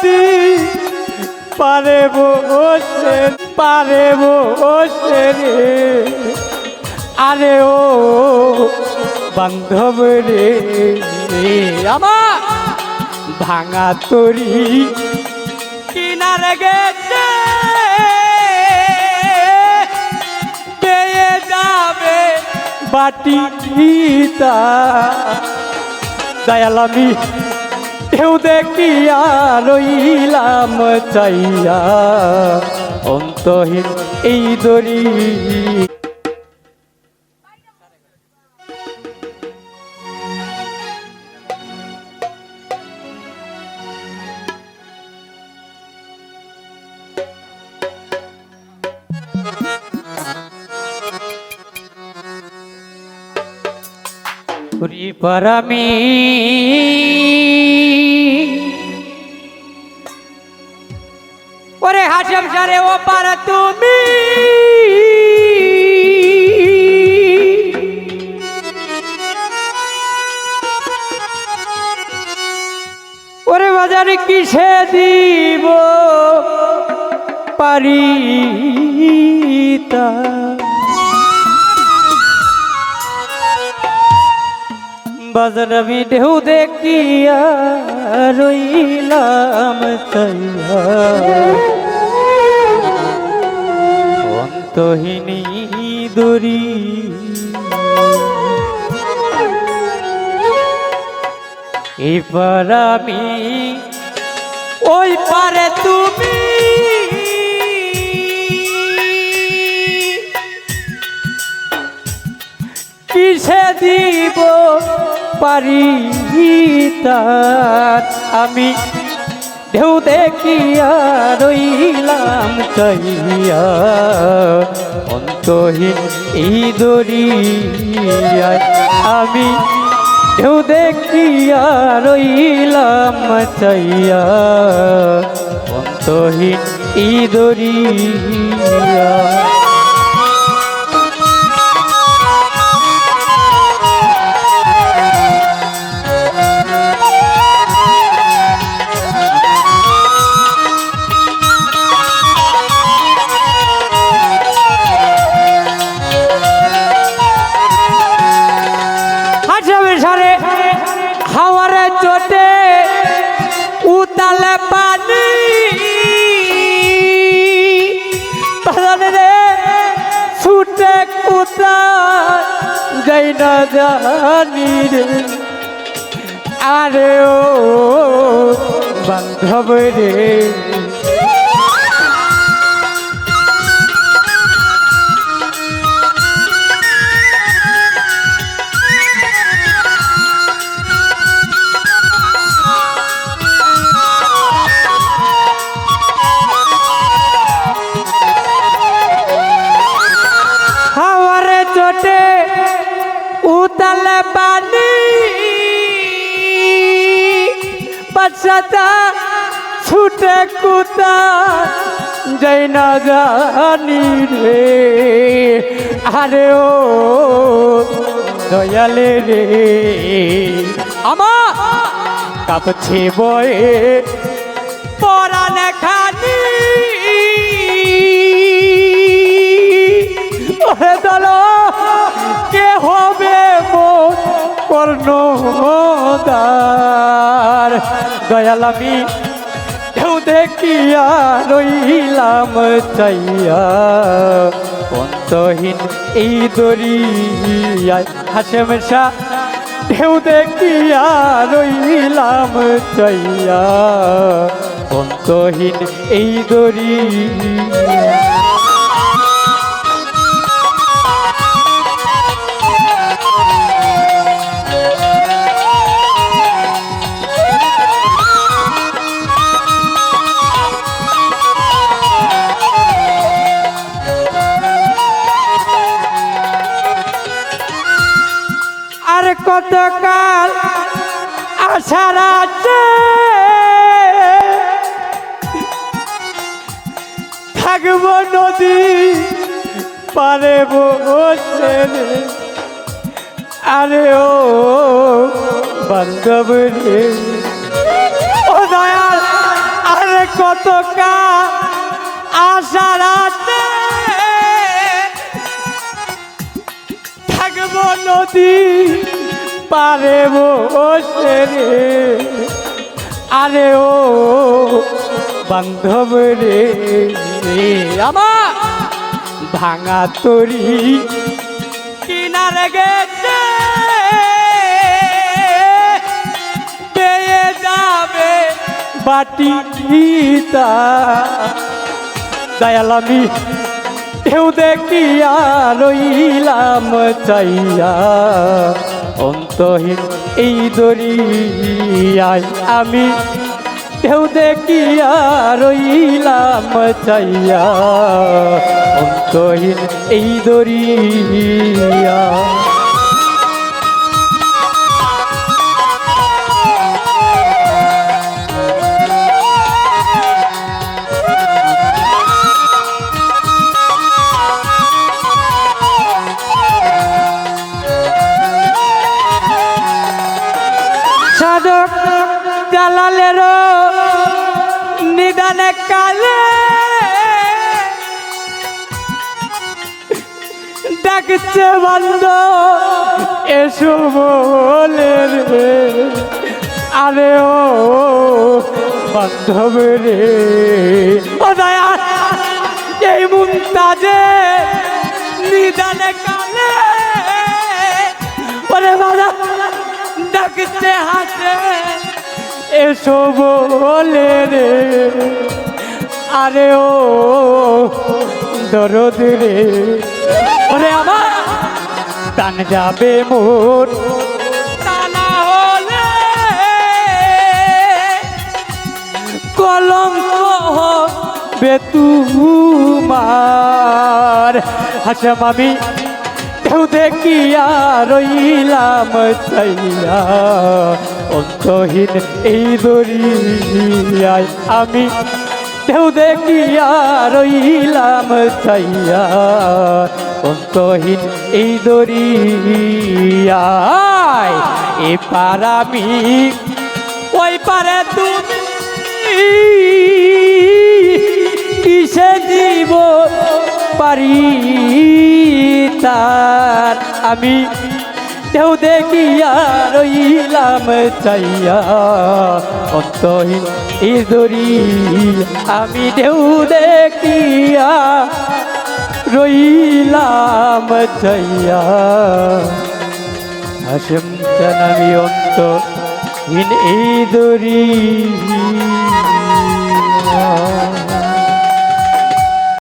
নদী পারে বসে রে আরে ও বান্ধব রে আমার ভাঙা তরি কিনারে গেছে পেয়ে যাবে বাটিটা দয়াল আমি ঢেউ দেখিয়া রইলাম চাইয়া অন্তহীন এই দড়ি পারামি ওরে হাসম সারে ও পারা তুমি ওরে বাজারে কিসে দিব পারি তা বাজার আমি ঢেউ দেখিয়া রইলাম চাইয়া অন্তহীনী দড়ি এবার আমি ওই পারে তুমি কিসে দিব পারি তার আমি ঢেউ দেখিয়া রইলাম চাইয়া অন্তহীন এই দরিয়ায় আমি ঢেউ দেখিয়া রইলাম চাইয়া অন্তহীন এই দরিয়া হাওয়ারে চোটে উতালে পানি রে ছুটে কুতা যাই না জানি রে আরে ও বান্ধব রে উতালে পানি বাচ্চাটা ছুটে কুতা যাই না জানি রে আরে ও দয়ালে রে আমার কাঁপছে বয়ে পরানে খানি ওরে দল কে হবে মোর কর্ণদার দয়াল আমি ঢেউ দেখিয়া রইলাম চাইয়া অন্তহীন এই দরিয়ায় হাসেম শাহ ঢেউ দেখিয়া রইলাম চাইয়া অন্তহীন এই দরিয়া আর কতকাল আশার আছে থাকবো নদী পারে বসে আরে ও বান্ধব রে ও দয়াল কতকাল আশা রাতে থাকবো নদী পারে বসে রে। আরে ও বান্ধব রে, আমার ভাঙা তরি কিনারে গেছে পেয়ে যাবে বাটি গীতা। দয়াল আমি ঢেউ দেখিয়া রইলাম চাইয়া, অন্তহীন এই দরিয়ায় আমি ঢেউ দেখিয়া রইলাম চাইয়া, অন্তহীন এই দরিয়া। সাধক জালালের নিদানে কালে ডাকছে বন্ধ এসো বলে রে। আরে ও বান্ধব রে, ও দয়া এই মুমতাজে নিদানে কালে ওরে বাবা ডাকছে হাসে এসো বলে রে। আরে ও দরদ রে, ওরে আমার টান যাবে মোর তা না হলে কলঙ্ক হবে তোমার। হাসম আমি ঢেউ দেখিয়া রইলাম চাইয়া, অন্তহীন এই দরিয়ায় আমি ঢেউ দেখিয়া রইলাম চাইয়া, অন্তহীন এই দরিয়ায়। এপার আমি ওই পারে তুমি কিসে জীব পারি তার। আমি ঢেউ দেখিয়া রইলাম চাইয়া, অন্তহীন এই দরিয়া আমি ঢেউ দেখিয়া রইলাম চাইয়া। হাসেম জানাবি অন্তহীন এই দরিয়া।